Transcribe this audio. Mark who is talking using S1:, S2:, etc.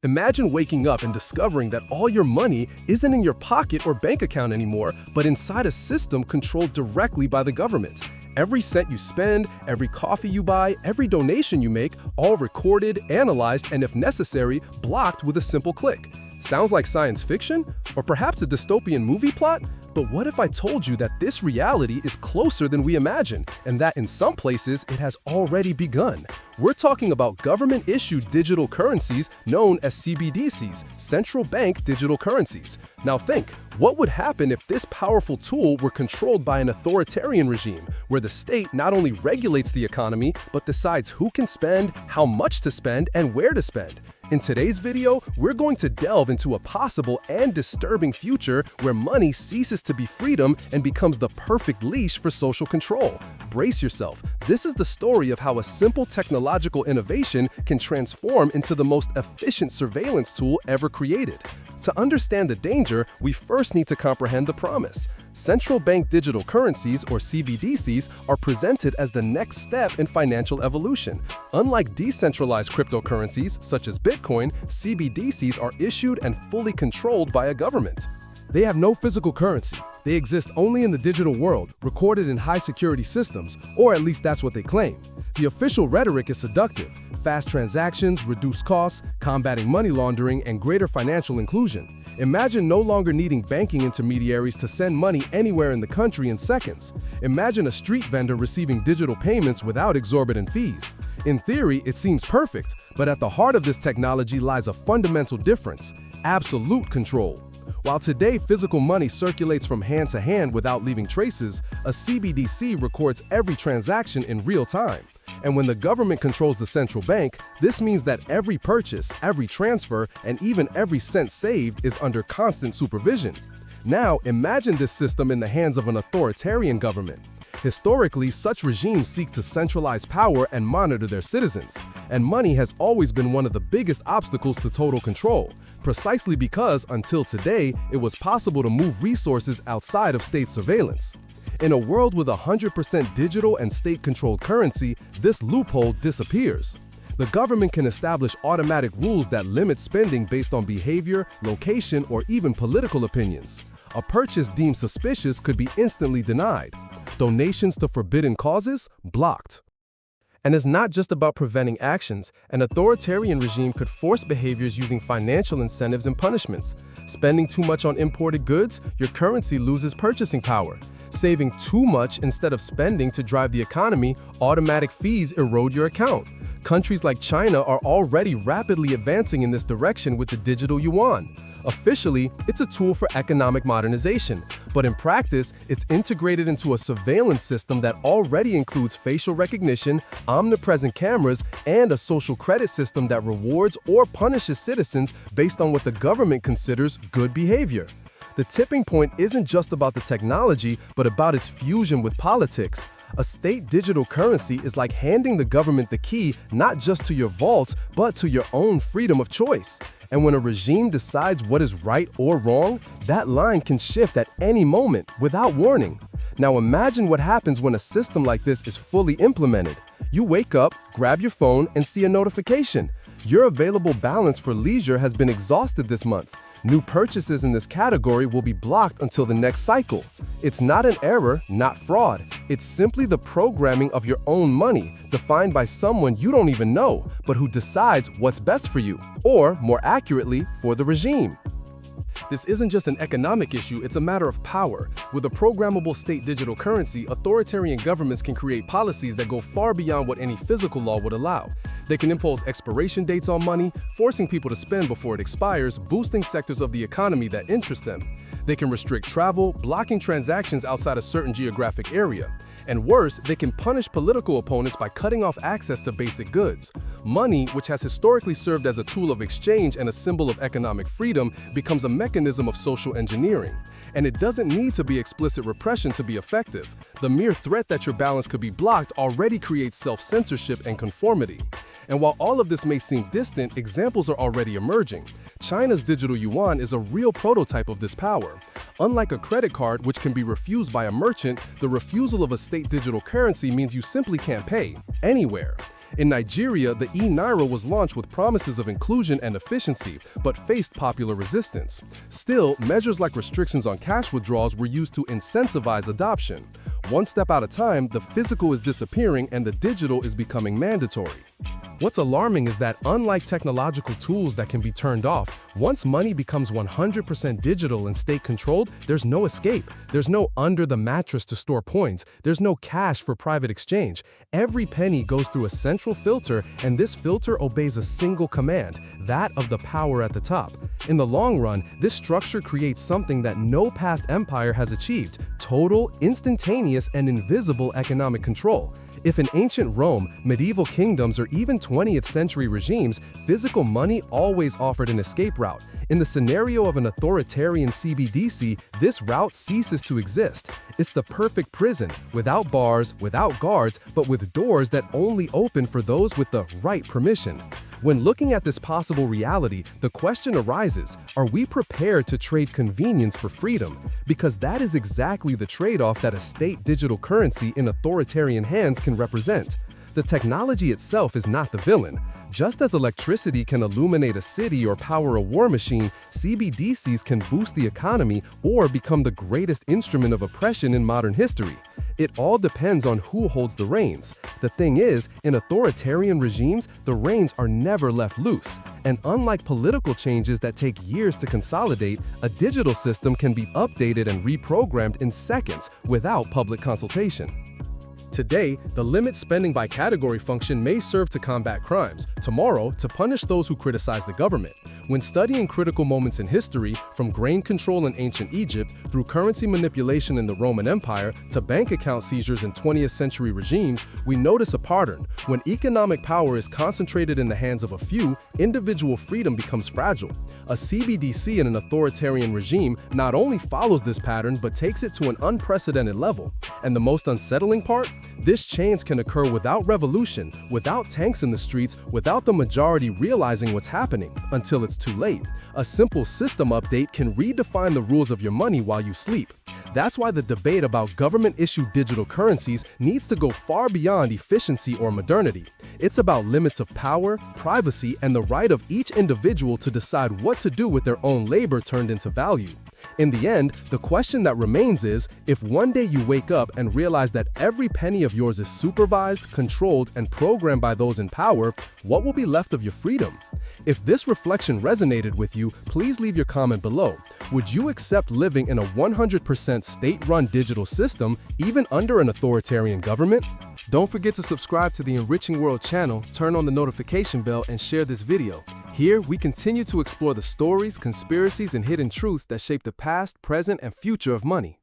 S1: Imagine waking up and discovering that all your money isn't in your pocket or bank account anymore, but inside a system controlled directly by the government. Every cent you spend, every coffee you buy, every donation you make, all recorded, analyzed, and if necessary, blocked with a simple click. Sounds like science fiction? Or perhaps a dystopian movie plot? But what if I told you that this reality is closer than we imagine, and that in some places it has already begun? We're talking about government-issued digital currencies known as CBDCs, Central Bank Digital Currencies. Now think, what would happen if this powerful tool were controlled by an authoritarian regime, where the state not only regulates the economy, but decides who can spend, how much to spend, and where to spend? In today's video, we're going to delve into a possible and disturbing future where money ceases to be freedom and becomes the perfect leash for social control. Brace yourself. This is the story of how a simple technological innovation can transform into the most efficient surveillance tool ever created. To understand the danger, we first need to comprehend the promise. Central Bank Digital Currencies, or CBDCs, are presented as the next step in financial evolution. Unlike decentralized cryptocurrencies, such as Bitcoin, CBDCs are issued and fully controlled by a government. They have no physical currency. They exist only in the digital world, recorded in high-security systems, or at least that's what they claim. The official rhetoric is seductive: fast transactions, reduced costs, combating money laundering, and greater financial inclusion. Imagine no longer needing banking intermediaries to send money anywhere in the country in seconds. Imagine a street vendor receiving digital payments without exorbitant fees. In theory, it seems perfect, but at the heart of this technology lies a fundamental difference: absolute control. While today physical money circulates from hand to hand without leaving traces, a CBDC records every transaction in real time. And when the government controls the central bank, this means that every purchase, every transfer, and even every cent saved is under constant supervision. Now, imagine this system in the hands of an authoritarian government. Historically, such regimes seek to centralize power and monitor their citizens, and money has always been one of the biggest obstacles to total control, precisely because, until today, it was possible to move resources outside of state surveillance. In a world with 100% digital and state-controlled currency, this loophole disappears. The government can establish automatic rules that limit spending based on behavior, location, or even political opinions. A purchase deemed suspicious could be instantly denied. Donations to forbidden causes, blocked. And it's not just about preventing actions. An authoritarian regime could force behaviors using financial incentives and punishments. Spending too much on imported goods, your currency loses purchasing power. Saving too much instead of spending to drive the economy, automatic fees erode your account. Countries like China are already rapidly advancing in this direction with the digital yuan. Officially, it's a tool for economic modernization, but in practice, it's integrated into a surveillance system that already includes facial recognition, omnipresent cameras, and a social credit system that rewards or punishes citizens based on what the government considers good behavior. The tipping point isn't just about the technology, but about its fusion with politics. A state digital currency is like handing the government the key not just to your vault, but to your own freedom of choice. And when a regime decides what is right or wrong, that line can shift at any moment without warning. Now imagine what happens when a system like this is fully implemented. You wake up, grab your phone, and see a notification. Your available balance for leisure has been exhausted this month. New purchases in this category will be blocked until the next cycle. It's not an error, not fraud. It's simply the programming of your own money, defined by someone you don't even know, but who decides what's best for you, or more accurately, for the regime. This isn't just an economic issue, it's a matter of power. With a programmable state digital currency, authoritarian governments can create policies that go far beyond what any physical law would allow. They can impose expiration dates on money, forcing people to spend before it expires, boosting sectors of the economy that interest them. They can restrict travel, blocking transactions outside a certain geographic area. And worse, they can punish political opponents by cutting off access to basic goods. Money, which has historically served as a tool of exchange and a symbol of economic freedom, becomes a mechanism of social engineering. And it doesn't need to be explicit repression to be effective. The mere threat that your balance could be blocked already creates self-censorship and conformity. And while all of this may seem distant, examples are already emerging. China's digital yuan is a real prototype of this power. Unlike a credit card, which can be refused by a merchant, the refusal of a state digital currency means you simply can't pay anywhere. In Nigeria, the e-naira was launched with promises of inclusion and efficiency, but faced popular resistance. Still, measures like restrictions on cash withdrawals were used to incentivize adoption. One step at a time, the physical is disappearing and the digital is becoming mandatory. What's alarming is that unlike technological tools that can be turned off, once money becomes 100% digital and state-controlled, there's no escape. There's no under the mattress to store points. There's no cash for private exchange. Every penny goes through a central filter, and this filter obeys a single command, that of the power at the top. In the long run, this structure creates something that no past empire has achieved: total, instantaneous, and invisible economic control. If in ancient Rome, medieval kingdoms, or even 20th century regimes, physical money always offered an escape route, in the scenario of an authoritarian CBDC, this route ceases to exist. It's the perfect prison, without bars, without guards, but with doors that only open for those with the right permission. When looking at this possible reality, the question arises, are we prepared to trade convenience for freedom? Because that is exactly the trade-off that a state digital currency in authoritarian hands can represent. The technology itself is not the villain. Just as electricity can illuminate a city or power a war machine, CBDCs can boost the economy or become the greatest instrument of oppression in modern history. It all depends on who holds the reins. The thing is, in authoritarian regimes, the reins are never left loose. And unlike political changes that take years to consolidate, a digital system can be updated and reprogrammed in seconds without public consultation. Today, the limit spending by category function may serve to combat crimes, tomorrow to punish those who criticize the government. When studying critical moments in history, from grain control in ancient Egypt through currency manipulation in the Roman Empire to bank account seizures in 20th century regimes, we notice a pattern. When economic power is concentrated in the hands of a few, individual freedom becomes fragile. A CBDC in an authoritarian regime not only follows this pattern but takes it to an unprecedented level. And the most unsettling part? This change can occur without revolution, without tanks in the streets, without the majority realizing what's happening, until it's too late. A simple system update can redefine the rules of your money while you sleep. That's why the debate about government-issued digital currencies needs to go far beyond efficiency or modernity. It's about limits of power, privacy, and the right of each individual to decide what to do with their own labor turned into value. In the end, the question that remains is, if one day you wake up and realize that every penny of yours is supervised, controlled, and programmed by those in power, what will be left of your freedom? If this reflection resonated with you, please leave your comment below. Would you accept living in a 100% state-run digital system, even under an authoritarian government? Don't forget to subscribe to the Enriching World channel, turn on the notification bell, and share this video. Here, we continue to explore the stories, conspiracies, and hidden truths that shape the past, present, and future of money.